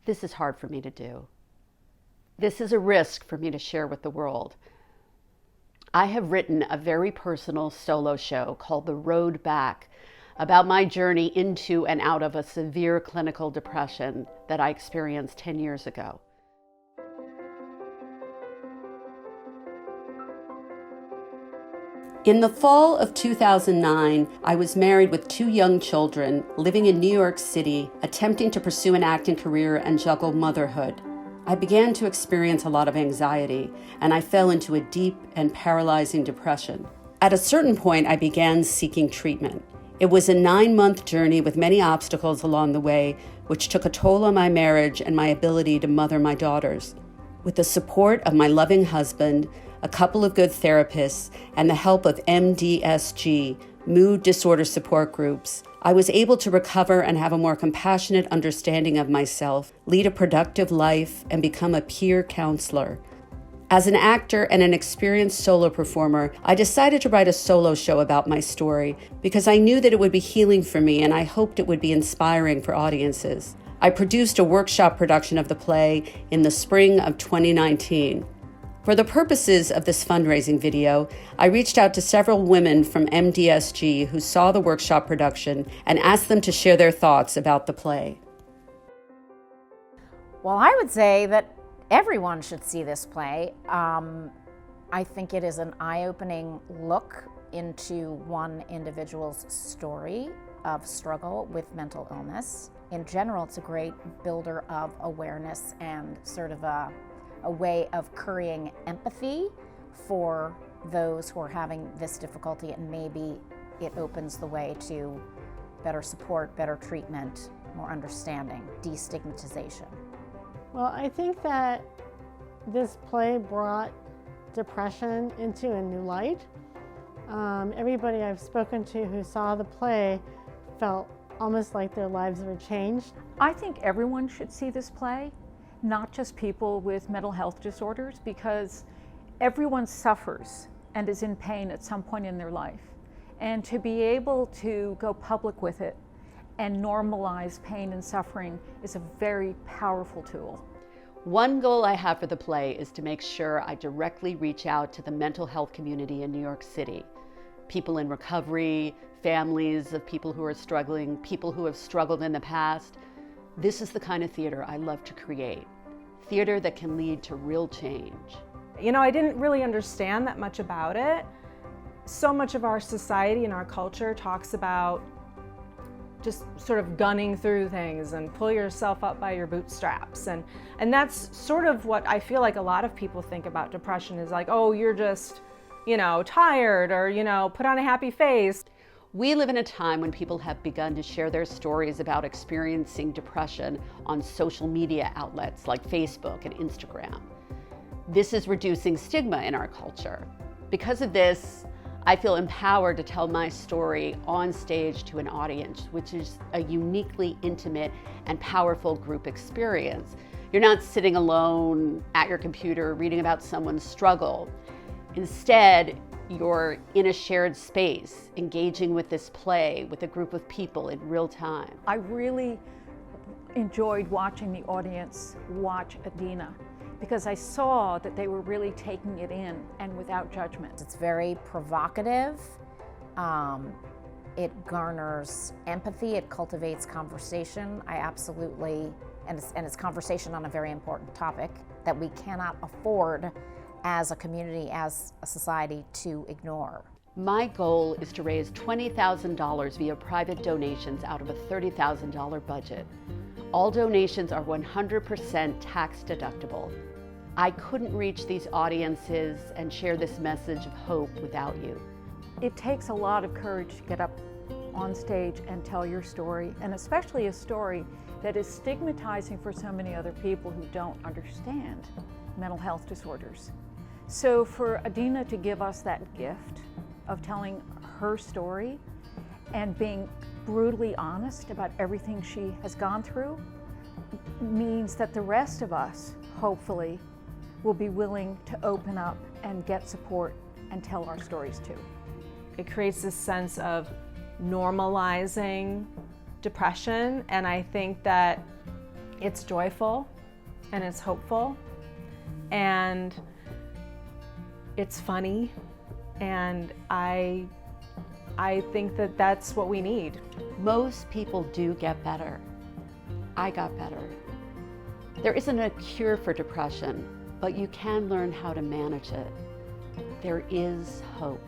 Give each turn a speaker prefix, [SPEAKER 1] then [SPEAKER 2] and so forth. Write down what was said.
[SPEAKER 1] This is hard for me to do. This is a risk for me to share with the world. I have written a very personal solo show called The Road Back about my journey into and out of a severe clinical depression that I experienced 10 years ago. In the fall of 2009, I was married with 2 young children, living in New York City, attempting to pursue an acting career and juggle motherhood. I began to experience a lot of anxiety, and I fell into a deep and paralyzing depression. At a certain point, I began seeking treatment. It was a 9-month journey with many obstacles along the way, which took a toll on my marriage and my ability to mother my daughters. With the support of my loving husband, a couple of good therapists, and the help of MDSG, mood disorder support groups, I was able to recover and have a more compassionate understanding of myself, lead a productive life, and become a peer counselor. As an actor and an experienced solo performer, I decided to write a solo show about my story because I knew that it would be healing for me and I hoped it would be inspiring for audiences. I produced a workshop production of the play in the spring of 2019. For the purposes of this fundraising video, I reached out to several women from MDSG who saw the workshop production and asked them to share their thoughts about the play.
[SPEAKER 2] Well, I would say that everyone should see this play. I think it is an eye-opening look into one individual's story of struggle with mental illness. In general, it's a great builder of awareness and sort of a way of currying empathy for those who are having this difficulty, and maybe it opens the way to better support, better treatment, more understanding, destigmatization.
[SPEAKER 3] Well, I think that this play brought depression into a new light. Everybody I've spoken to who saw the play felt almost like their lives were changed.
[SPEAKER 4] I think everyone should see this play, not just people with mental health disorders, because everyone suffers and is in pain at some point in their life. And to be able to go public with it and normalize pain and suffering is a very powerful tool.
[SPEAKER 1] One goal I have for the play is to make sure I directly reach out to the mental health community in New York City. People in recovery, families of people who are struggling, people who have struggled in the past. This is the kind of theater I love to create. Theater that can lead to real change.
[SPEAKER 5] You know, I didn't really understand that much about it. So much of our society and our culture talks about just sort of gunning through things and pull yourself up by your bootstraps. And that's sort of what I feel like a lot of people think about depression is like, oh, you're just, tired, or, put on a happy face.
[SPEAKER 1] We live in a time when people have begun to share their stories about experiencing depression on social media outlets like Facebook and Instagram. This is reducing stigma in our culture. Because of this, I feel empowered to tell my story on stage to an audience, which is a uniquely intimate and powerful group experience. You're not sitting alone at your computer reading about someone's struggle. Instead, you're in a shared space, engaging with this play with a group of people in real time.
[SPEAKER 4] I really enjoyed watching the audience watch Adina, because I saw that they were really taking it in and without judgment.
[SPEAKER 2] It's very provocative. It garners empathy. It cultivates conversation. And it's conversation on a very important topic that we cannot afford as a community, as a society, to ignore.
[SPEAKER 1] My goal is to raise $20,000 via private donations out of a $30,000 budget. All donations are 100% tax deductible. I couldn't reach these audiences and share this message of hope without you.
[SPEAKER 4] It takes a lot of courage to get up on stage and tell your story, and especially a story that is stigmatizing for so many other people who don't understand mental health disorders. So for Adina to give us that gift of telling her story and being brutally honest about everything she has gone through means that the rest of us, hopefully, will be willing to open up and get support and tell our stories too.
[SPEAKER 5] It creates this sense of normalizing depression, and I think that It's joyful and it's hopeful and it's funny, and I think that that's what we need.
[SPEAKER 6] Most people do get better. I got better. There isn't a cure for depression, but you can learn how to manage it. There is hope.